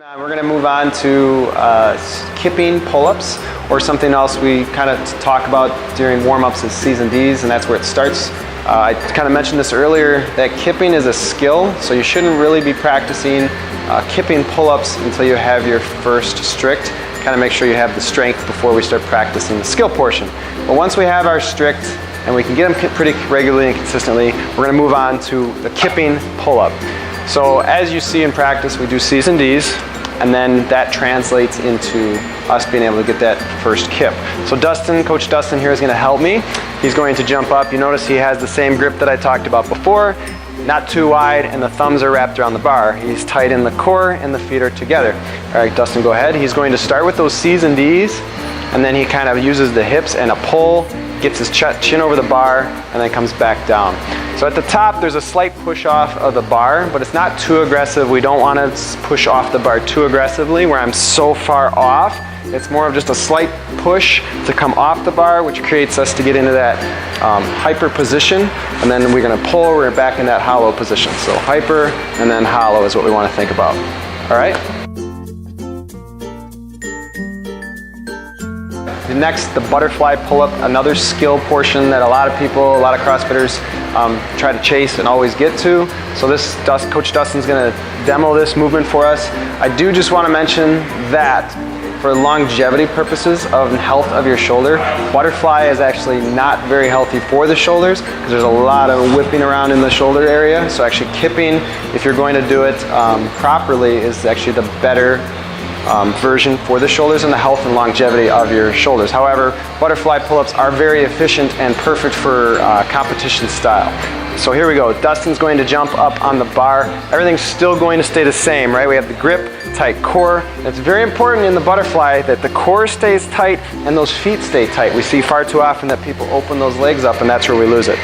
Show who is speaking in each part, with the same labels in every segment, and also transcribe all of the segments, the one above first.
Speaker 1: We're going to move on to kipping pull-ups, or something else we kind of talk about during warm-ups is C's and D's, and that's where it starts. I kind of mentioned this earlier, that kipping is a skill, so you shouldn't really be practicing kipping pull-ups until you have your first strict. Kind of make sure you have the strength before we start practicing the skill portion. But once we have our strict and we can get them pretty regularly and consistently, we're going to move on to the kipping pull-up. So as you see in practice, we do C's and D's, and then that translates into us being able to get that first kip. So Dustin, Coach Dustin here is going to help me. He's going to jump up. You notice he has the same grip that I talked about before, not too wide, and the thumbs are wrapped around the bar. He's tight in the core and the feet are together. All right, Dustin, go ahead. He's going to start with those C's and D's, and then he kind of uses the hips and a pull, gets his chin over the bar, and then comes back down. So at the top, there's a slight push off of the bar, but it's not too aggressive. We don't want to push off the bar too aggressively where I'm so far off. It's more of just a slight push to come off the bar, which creates us to get into that hyper position, and then we're going to pull, we're back in that hollow position. So hyper and then hollow is what we want to think about. All right? Next, the butterfly pull-up, another skill portion that a lot of people, a lot of CrossFitters try to chase and always get to. So this, Coach Dustin's going to demo this movement for us. I do just want to mention that for longevity purposes of health of your shoulder, butterfly is actually not very healthy for the shoulders because there's a lot of whipping around in the shoulder area. So actually kipping, if you're going to do it properly, is actually the better version for the shoulders and the health and longevity of your shoulders. However, butterfly pull-ups are very efficient and perfect for competition style. So here we go. Dustin's going to jump up on the bar. Everything's still going to stay the same, right? We have the grip, tight core. It's very important in the butterfly that the core stays tight and those feet stay tight. We see far too often that people open those legs up, and that's where we lose it.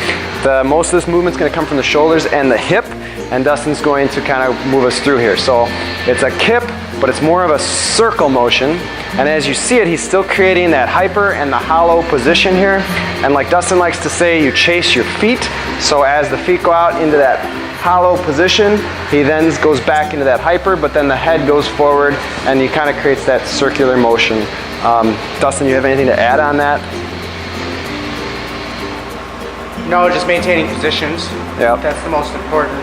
Speaker 1: Most of this movement's going to come from the shoulders and the hip, and Dustin's going to kind of move us through here. So it's a kip, but it's more of a circle motion. And as you see it, he's still creating that hyper and the hollow position here. And like Dustin likes to say, you chase your feet. So as the feet go out into that hollow position, he then goes back into that hyper, but then the head goes forward and he kind of creates that circular motion. Dustin, you have anything to add on that?
Speaker 2: No, just maintaining positions.
Speaker 1: Yep.
Speaker 2: That's the most important.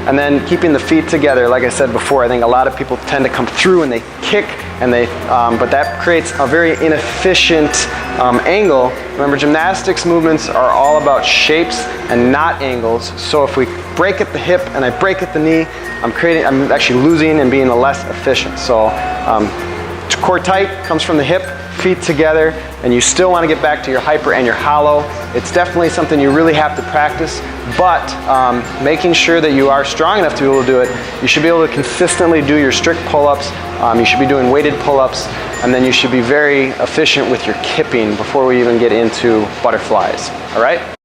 Speaker 1: And then keeping the feet together. Like I said before, I think a lot of people tend to come through and they kick, and but that creates a very inefficient angle. Remember, gymnastics movements are all about shapes and not angles. So if we break at the hip and I break at the knee, I'm actually losing and being less efficient. So core tight comes from the hip, feet together, and you still want to get back to your hyper and your hollow. It's definitely something you really have to practice, but making sure that you are strong enough to be able to do it. You should be able to consistently do your strict pull-ups. You should be doing weighted pull-ups, and then you should be very efficient with your kipping before we even get into butterflies. All right?